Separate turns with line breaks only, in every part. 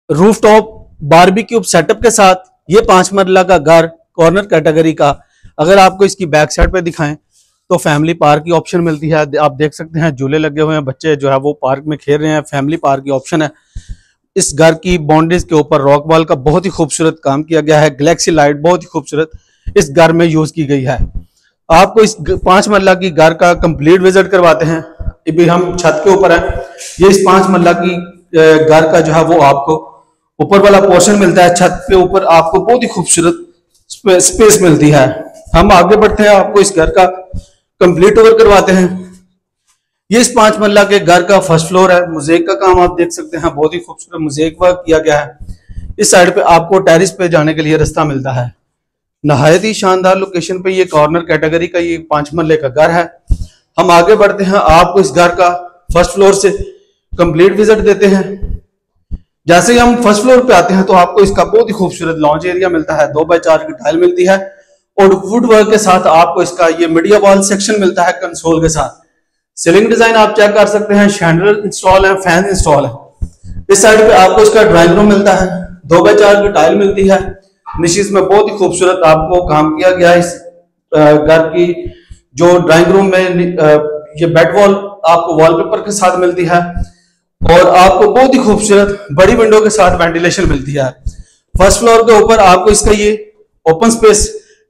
Rooftop barbecue setup के साथ ये 5 मरला का घर कॉर्नर कैटेगरी का। अगर आपको इसकी बैक साइड पे दिखाएं तो फैमिली पार्क की ऑप्शन मिलती है। आप देख सकते हैं झूले लगे हुए हैं, बच्चे जो है वो पार्क में खेल रहे हैं, फैमिली पार्क की ऑप्शन है। इस घर की बाउंड्रीज के ऊपर रॉक वॉल का बहुत ही खूबसूरत काम किया गया है। गैलेक्सी लाइट बहुत ही खूबसूरत इस घर में यूज की गई है। आपको इस 5 मरला की घर का कंप्लीट विजिट करवाते हैं। अभी हम छत के ऊपर है। ये इस 5 मरला की घर का जो है वो आपको ऊपर वाला पोर्शन मिलता है। छत के ऊपर आपको बहुत ही खूबसूरत स्पेस मिलती है। हम आगे बढ़ते हैं, आपको इस घर का कंप्लीट ओवर करवाते हैं। ये इस 5 मरला के घर का फर्स्ट फ्लोर है। मोज़ेक का काम आप देख सकते हैं, बहुत ही खूबसूरत मोज़ेक वर्क किया गया है। इस साइड पे आपको टेरिस पे जाने के लिए रास्ता मिलता है। नहायत ही शानदार लोकेशन पे ये कॉर्नर कैटेगरी का ये 5 मरले का घर है। हम आगे बढ़ते हैं, आपको इस घर का फर्स्ट फ्लोर से कंप्लीट विजिट देते हैं। जैसे ही हम फर्स्ट फ्लोर पे आते हैं तो आपको इसका बहुत ही खूबसूरत लॉन्च एरिया मिलता है। 2x4 की टाइल मिलती है और वुड वर्क के साथ आपको इसका ये मीडिया वॉल सेक्शन मिलता है कंसोल के साथ। सीलिंग डिजाइन आप चेक कर सकते हैं, शैंडल इंस्टॉल है, फैन इंस्टॉल है। इस साइड पे आपको इसका ड्राइंग रूम मिलता है। 2x4 की टाइल मिलती है। निशिस में बहुत ही खूबसूरत आपको काम किया गया है। इस घर की जो ड्राइंग रूम में ये बेड वॉल आपको वॉलपेपर के साथ मिलती है और आपको बहुत ही खूबसूरत बड़ी विंडो के साथ वेंटिलेशन मिलती है। फर्स्ट फ्लोर के ऊपर आपको इसका ये ओपन स्पेस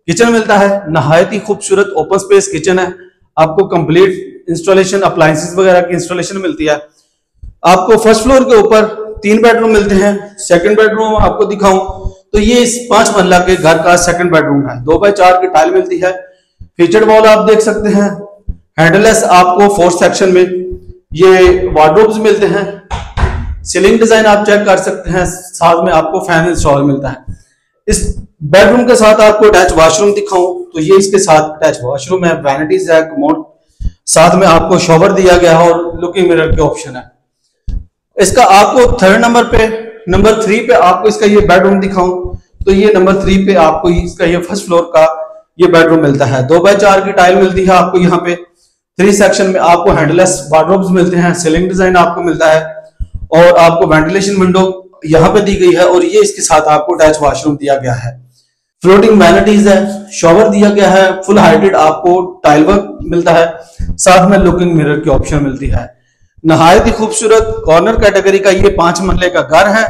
किचन मिलता है। नहायत ही खूबसूरत ओपन स्पेस किचन है। आपको कंप्लीट इंस्टॉलेशन अप्लायंसेस वगैरह की इंस्टॉलेशन मिलती है। आपको फर्स्ट फ्लोर के ऊपर 3 बेडरूम मिलते हैं। सेकंड बेडरूम आपको दिखाऊं तो ये इस 5 मरला के घर का सेकंड बेडरूम है। 2x4 की टाइल मिलती है। फीचर्ड वॉल आप देख सकते हैं। हैंडलेस आपको 4th सेक्शन में ये वार्डरोब्स मिलते हैं। सीलिंग डिजाइन आप चेक कर सकते हैं, साथ में आपको फैन इंस्टॉल मिलता है। इस बेडरूम के साथ आपको अटैच वॉशरूम दिखाऊं तो ये इसके साथ अटैच वॉशरूम है, वैनिटीज है, कमोड, साथ में आपको शॉवर दिया गया है और लुकिंग मिरर के ऑप्शन है। इसका आपको थर्ड नंबर 3 पे आपको इसका ये बेडरूम दिखाऊं तो ये नंबर 3 पे आपको इसका ये फर्स्ट फ्लोर का ये बेडरूम मिलता है। 2x4 की टाइल मिलती है। आपको यहाँ पे 3 सेक्शन में आपको हैंडलेस वार्डरोब्स मिलते हैं। सीलिंग डिजाइन आपको मिलता है और आपको वेंटिलेशन विंडो यहाँ पे दी गई है और ये इसके साथ आपको अटैच वॉशरूम दिया गया है। फ्लोटिंग वैनिटीज है, शॉवर दिया गया है, फुल हाइटेड आपको टाइल वर्क मिलता है, साथ में लुकिंग मिरर की ऑप्शन मिलती है। नहायत ही खूबसूरत कॉर्नर कैटेगरी का ये 5 मरले का घर है।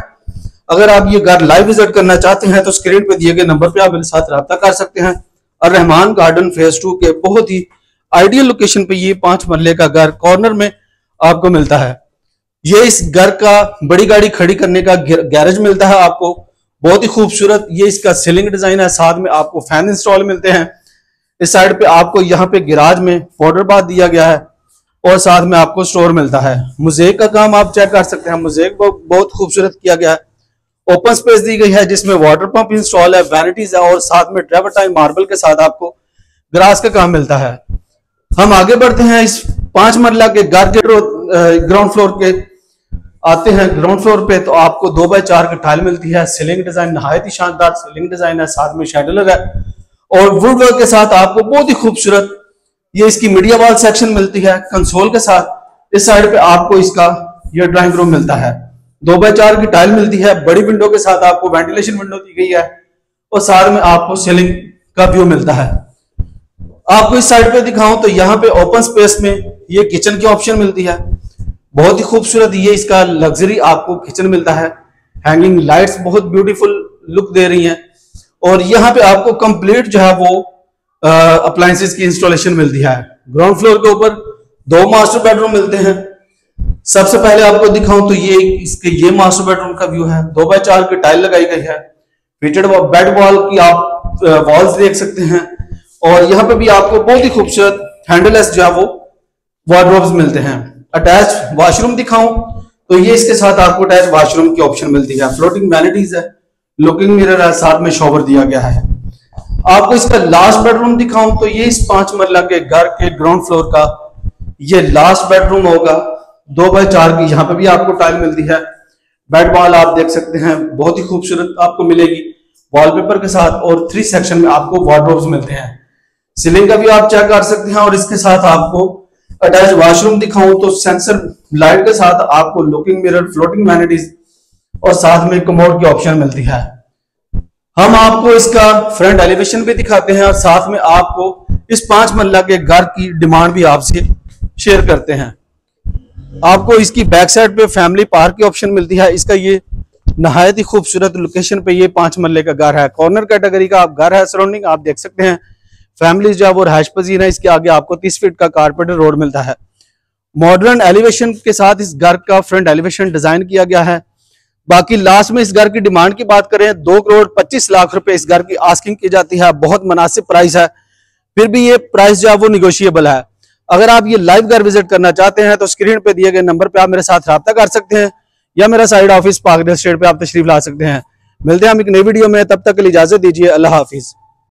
अगर आप ये घर लाइव विजिट करना चाहते हैं तो स्क्रीन पे दिए गए नंबर पे आप मेरे साथ रब्ता कर सकते हैं। और रहमान गार्डन फेज 2 के बहुत ही आइडियल लोकेशन पे ये 5 मरले का घर कॉर्नर में आपको मिलता है। ये इस घर का बड़ी गाड़ी खड़ी करने का गैरेज मिलता है आपको, बहुत ही खूबसूरत ये इसका सीलिंग डिजाइन है। साथ में आपको फैन इंस्टॉल मिलते हैं। इस साइड पे आपको यहाँ पे गिराज में पाउडर बाथ दिया गया है और साथ में आपको स्टोर मिलता है। मोज़ेक का काम आप चेक कर सकते हैं, मोज़ेक बहुत खूबसूरत किया गया है। ओपन स्पेस दी गई है जिसमें वाटर पंप इंस्टॉल है, वैनिटीज है और साथ में ट्रेवर्टाइन मार्बल के साथ आपको ग्रास का काम मिलता है। हम आगे बढ़ते हैं, इस 5 मरला के घर के ग्राउंड फ्लोर के आते हैं। ग्राउंड फ्लोर पे तो आपको 2x4 की टाइल मिलती है। सीलिंग डिजाइन नहायत ही शानदार सीलिंग डिजाइन है, साथ में शैंडलर है और वुड वर्क के साथ आपको बहुत ही खूबसूरत ये इसकी मीडिया वॉल सेक्शन मिलती है कंसोल के साथ। इस साइड पे आपको इसका ये ड्राइंग रूम मिलता है। 2x4 की टाइल मिलती है, बड़ी विंडो के साथ आपको वेंटिलेशन विंडो दी गई है और साथ में आपको सीलिंग का व्यू मिलता है। आपको इस साइड पे दिखाऊं तो यहाँ पे ओपन स्पेस में ये किचन की ऑप्शन मिलती है। बहुत ही खूबसूरत ये इसका लग्जरी आपको किचन मिलता है। हैंगिंग लाइट्स बहुत ब्यूटीफुल लुक दे रही हैं और यहाँ पे आपको कंप्लीट जो है वो अप्लायंसेस की इंस्टॉलेशन मिलती है। ग्राउंड फ्लोर के ऊपर 2 मास्टर बेडरूम मिलते हैं। सबसे पहले आपको दिखाऊं तो ये मास्टर बेडरूम का व्यू है। 2x4 की टाइल लगाई गई है। फिटेड बेड वॉल की आप वॉल्स देख सकते हैं और यहाँ पे भी आपको बहुत ही खूबसूरत हैंडलेस जो है वो वार्डरोब्स मिलते हैं। अटैच वॉशरूम दिखाऊं तो ये इसके साथ आपको अटैच वॉशरूम की ऑप्शन मिलती है। फ्लोटिंग वैनिटीज है, लुकिंग मिरर है, साथ में शॉवर दिया गया है। आपको इसका लास्ट बेडरूम दिखाऊं तो ये इस 5 मरला के घर के ग्राउंड फ्लोर का ये लास्ट बेडरूम होगा। 2x4 की यहाँ पे भी आपको टाइल मिलती है। बेड वॉल आप देख सकते हैं, बहुत ही खूबसूरत आपको मिलेगी वॉलपेपर के साथ और 3 सेक्शन में आपको वार्डरोब्स मिलते हैं। सीलिंग का भी आप चेक कर सकते हैं और इसके साथ आपको अटैच वॉशरूम दिखाऊं तो सेंसर लाइट के साथ आपको लुकिंग मिरर, फ्लोटिंग वैनिटीज और साथ में कमोड की ऑप्शन मिलती है। हम आपको इसका फ्रंट एलिवेशन भी दिखाते हैं और साथ में आपको इस 5 मरला के घर की डिमांड भी आपसे शेयर करते हैं। आपको इसकी बैक साइड पे फैमिली पार्क की ऑप्शन मिलती है। इसका ये नहायत ही खूबसूरत लोकेशन पे ये 5 मरले का घर है, कॉर्नर कैटेगरी का घर है। सराउंडिंग आप देख सकते हैं, फैमिली जो है वो रहायश पजीर है। इसके आगे आपको 30 फीट का कारपेटेड रोड मिलता है। मॉडर्न एलिवेशन के साथ इस घर का फ्रंट एलिवेशन डिजाइन किया गया है। बाकी लास्ट में इस घर की डिमांड की बात करें, 2,25,00,000 रुपए इस घर की आस्किंग की जाती है। बहुत मुनासिब प्राइस है, फिर भी ये प्राइस जो है वो निगोशिएबल है। अगर आप ये लाइव घर विजिट करना चाहते हैं तो स्क्रीन पे दिए गए नंबर पे आप मेरे साथ रब्ता कर सकते हैं या मेरा साइड ऑफिस पार्कडे स्ट्रीट पे आप तशरीफ ला सकते हैं। मिलते हैं हम एक नई वीडियो में, तब तक के लिए इजाजत दीजिए। अल्लाह हाफिज।